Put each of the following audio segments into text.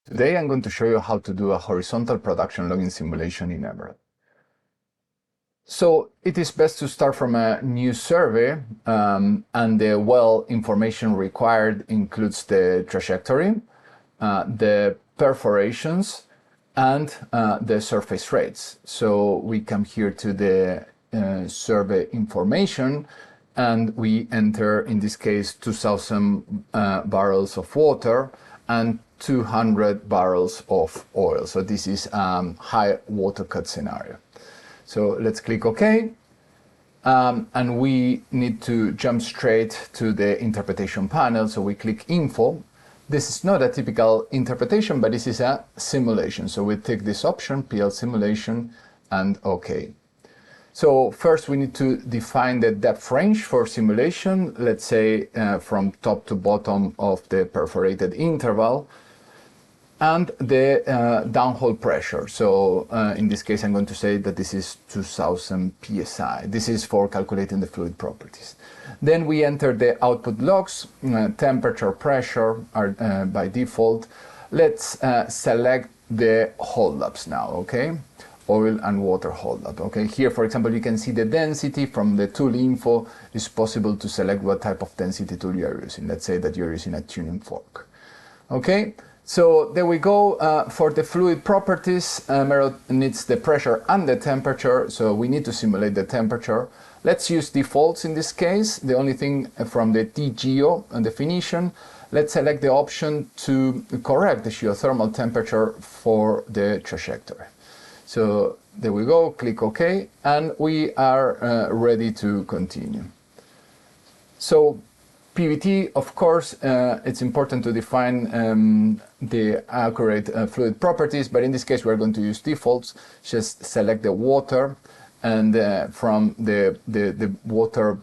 Today I'm going to show you how to do a horizontal production logging simulation in Emeraude. So it is best to start from a new survey, and the well information required includes the trajectory, the perforations, and the surface rates. So we come here to the survey information, and we enter, in this case, 2,000 barrels of water and 200 barrels of oil. So this is high water cut scenario. So let's click OK. And we need to jump straight to the interpretation panel. So we click Info. This is not a typical interpretation, but this is a simulation. So we take this option, PL Simulation, and OK. So first we need to define the depth range for simulation, let's say from top to bottom of the perforated interval, and the downhole pressure. So in this case I'm going to say that this is 2000 psi. This is for calculating the fluid properties. Then we enter the output logs. Temperature, pressure are by default. Let's select the holdups now, okay? Oil and water holdup. Okay, here for example you can see the density. From the tool info it's possible to select what type of density tool you are using. Let's say that you're using a tuning fork. Okay, so there we go. For the fluid properties, Emeraude needs the pressure and the temperature, so we need to simulate the temperature. Let's use defaults in this case. The only thing from the TGEO definition, let's select the option to correct the geothermal temperature for the trajectory. So there we go, click OK, and we are ready to continue. So PVT, of course, it's important to define the accurate fluid properties, but in this case we're going to use defaults. Just select the water, and from the water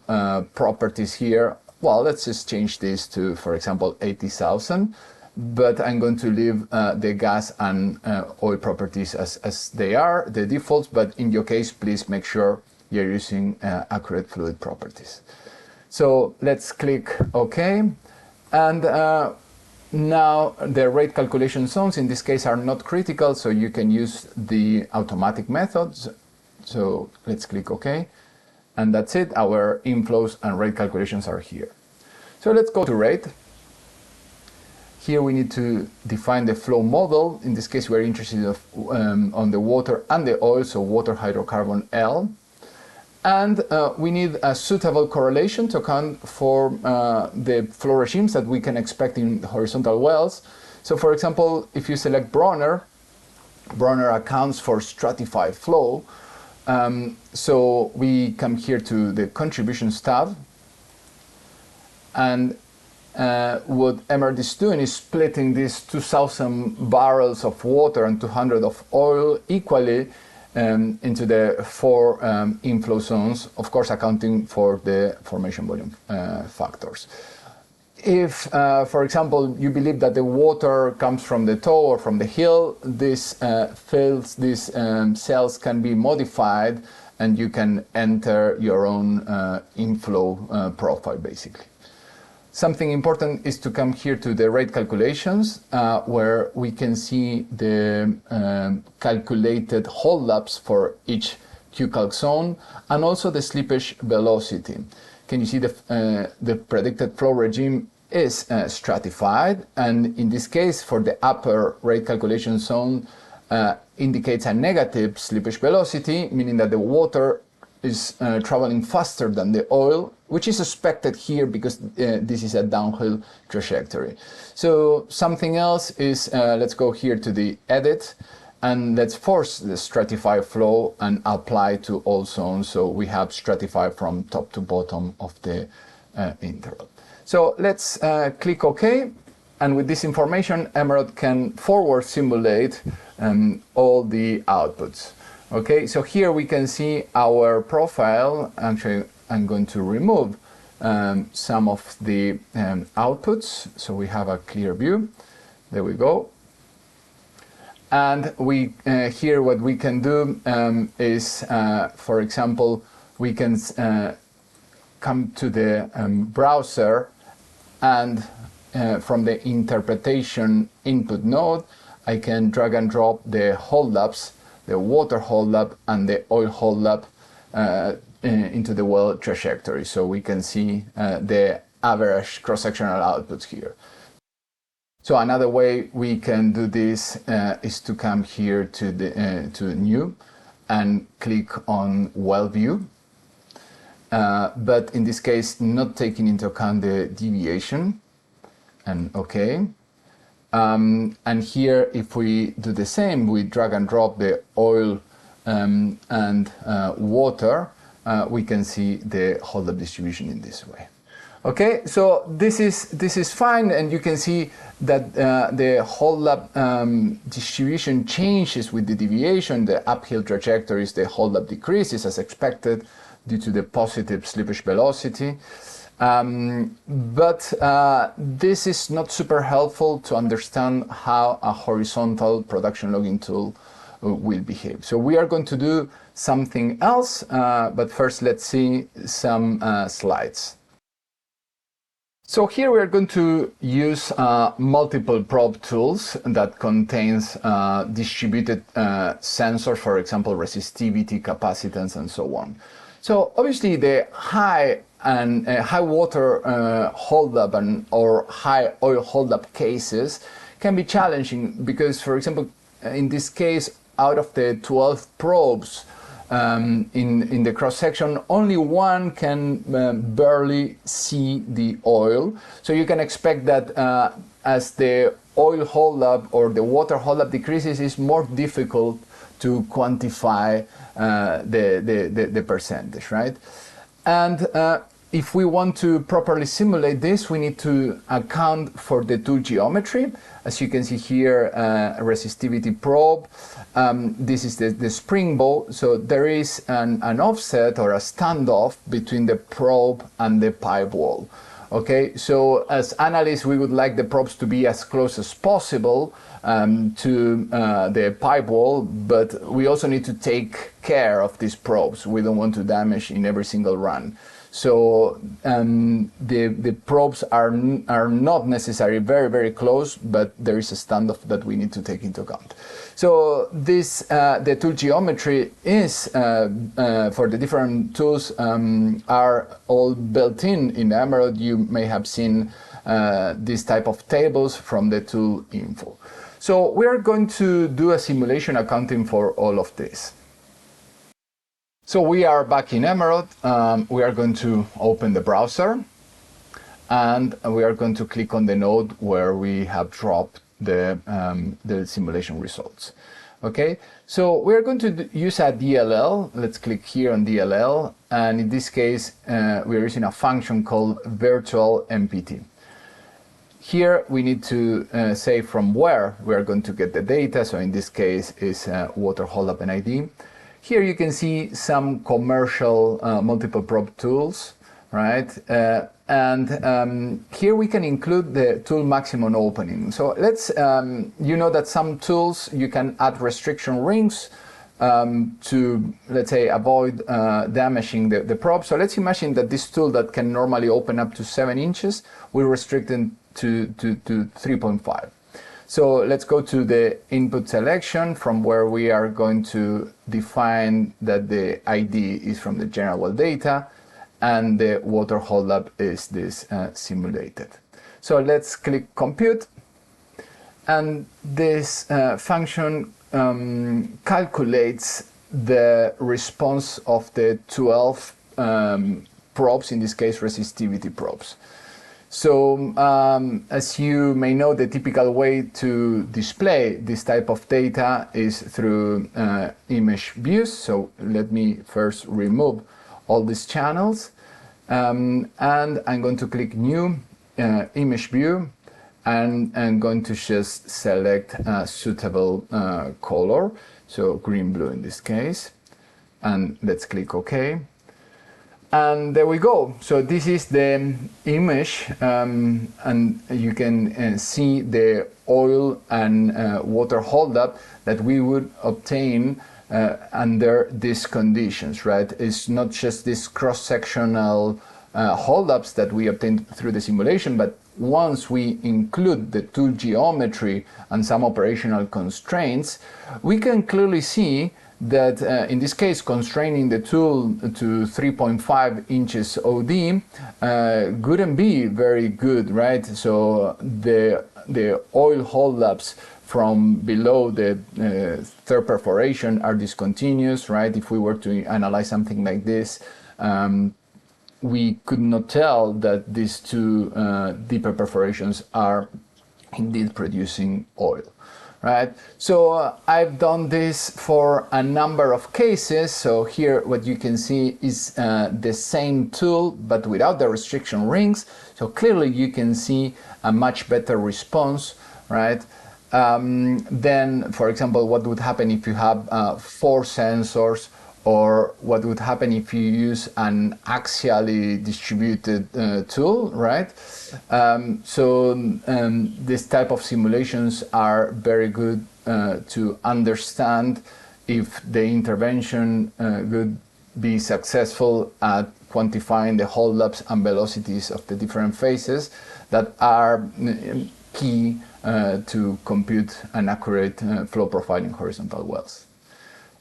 properties here, well, let's just change this to, for example, 80,000. But I'm going to leave the gas and oil properties as they are, the defaults, but in your case, please make sure you're using accurate fluid properties. So let's click OK. And now the rate calculation zones in this case are not critical, so you can use the automatic methods. So let's click OK. And that's it. Our inflows and rate calculations are here. So let's go to rate. Here we need to define the flow model. In this case, we're interested on the water and the oil, so water hydrocarbon L. And we need a suitable correlation to account for the flow regimes that we can expect in horizontal wells. So for example, if you select Bronner, Bronner accounts for stratified flow. So we come here to the contributions tab, and what Emeraude is doing is splitting these 2,000 barrels of water and 200 of oil equally into the 4 inflow zones, of course accounting for the formation volume factors. If, for example, you believe that the water comes from the toe or from the hill, these fields, these cells can be modified, and you can enter your own inflow profile basically. Something important is to come here to the rate calculations, where we can see the calculated holdups for each QCalc zone, and also the slippage velocity. Can you see the predicted flow regime is stratified, and in this case for the upper rate calculation zone indicates a negative slippage velocity, meaning that the water is traveling faster than the oil, which is expected here because this is a downhill trajectory. So something else is, let's go here to the edit, and let's force the stratify flow and apply to all zones. So we have stratify from top to bottom of the interval. So let's click OK. And with this information, Emeraude can forward simulate all the outputs. Okay, so here we can see our profile. Actually, I'm going to remove some of the outputs, so we have a clear view. There we go. And we here what we can do is, for example, we can come to the browser and from the interpretation input node, I can drag and drop the holdups, the water holdup and the oil holdup into the well trajectory. So we can see the average cross-sectional outputs here. So another way we can do this is to come here to the to new and click on well view. But in this case, not taking into account the deviation, and OK. And here, if we do the same, we drag and drop the oil and water, we can see the holdup distribution in this way. Okay, so this is fine, and you can see that the holdup distribution changes with the deviation. The uphill trajectories, the holdup decreases as expected due to the positive slippage velocity. But this is not super helpful to understand how a horizontal production logging tool will behave. So we are going to do something else, but first let's see some slides. So here we are going to use multiple probe tools that contains distributed sensors, for example, resistivity, capacitance, and so on. So obviously the high water holdup or high oil holdup cases can be challenging because, for example, in this case, out of the 12 probes in the cross-section, only one can barely see the oil. So you can expect that as the oil holdup or the water holdup decreases, it's more difficult to quantify the percentage, right? And if we want to properly simulate this, we need to account for the tool geometry. As you can see here, a resistivity probe. This is the spring bow. So there is an offset or a standoff between the probe and the pipe wall. Okay, so as analysts, we would like the probes to be as close as possible to the pipe wall, but we also need to take care of these probes. We don't want to damage in every single run. So the probes are not necessarily very, very close, but there is a standoff that we need to take into account. So this the tool geometry is for the different tools are all built in Emeraude. You may have seen this type of tables from the tool info. So we are going to do a simulation accounting for all of this. So we are back in Emeraude. We are going to open the browser, and we are going to click on the node where we have dropped the simulation results. Okay, so we are going to use a DLL. Let's click here on DLL, and in this case, we are using a function called virtual MPT. Here we need to say from where we are going to get the data. So in this case is water holdup and ID. Here you can see some commercial multiple probe tools, right? And here we can include the tool maximum opening. So let's, you know that some tools you can add restriction rings to, let's say, avoid damaging the probe. So let's imagine that this tool that can normally open up to 7 inches, we restrict it to 3.5. So let's go to the input selection from where we are going to define that the ID is from the general well data and the water holdup is this simulated. So let's click compute, and this function calculates the response of the 12 probes, in this case resistivity probes. So as you may know, the typical way to display this type of data is through image views. So let me first remove all these channels, and I'm going to click new image view, and I'm going to just select a suitable color, so green blue in this case, and let's click OK. And there we go. So this is the image, and you can see the oil and water holdup that we would obtain under these conditions, right? It's not just this cross-sectional holdups that we obtained through the simulation, but once we include the tool geometry and some operational constraints, we can clearly see that in this case, constraining the tool to 3.5 inches OD wouldn't be very good, right? So the oil hole laps from below the third perforation are discontinuous, right? If we were to analyze something like this, we could not tell that these two deeper perforations are indeed producing oil, right? So I've done this for a number of cases. So here what you can see is the same tool but without the restriction rings. So clearly you can see a much better response, right? Then, for example, what would happen if you have 4 sensors, or what would happen if you use an axially distributed tool, right? This type of simulations are very good to understand if the intervention would be successful at quantifying the hole laps and velocities of the different phases that are key to compute an accurate flow profile in horizontal wells.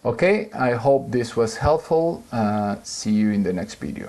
Okay, I hope this was helpful. See you in the next video.